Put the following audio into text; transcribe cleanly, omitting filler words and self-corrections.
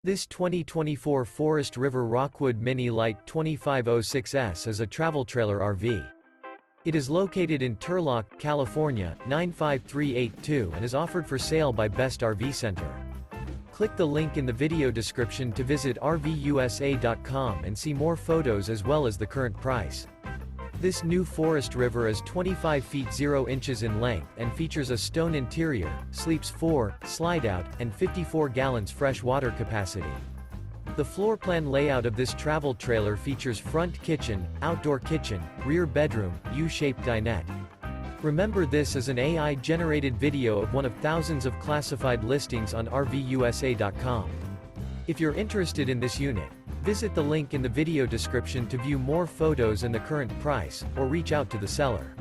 This 2024 Forest River Rockwood Mini Lite 2506S is a travel trailer RV. It is located in Turlock, California, 95382 and is offered for sale by Best RV Center. Click the link in the video description to visit RVUSA.com and see more photos as well as the current price. This new Forest River is 25 feet 0 inches in length and features a stone interior, sleeps 4, slide-out, and 54 gallons fresh water capacity. The floor plan layout of this travel trailer features front kitchen, outdoor kitchen, rear bedroom, U-shaped dinette. Remember, this is an AI-generated video of one of thousands of classified listings on RVUSA.com. If you're interested in this unit, visit the link in the video description to view more photos and the current price, or reach out to the seller.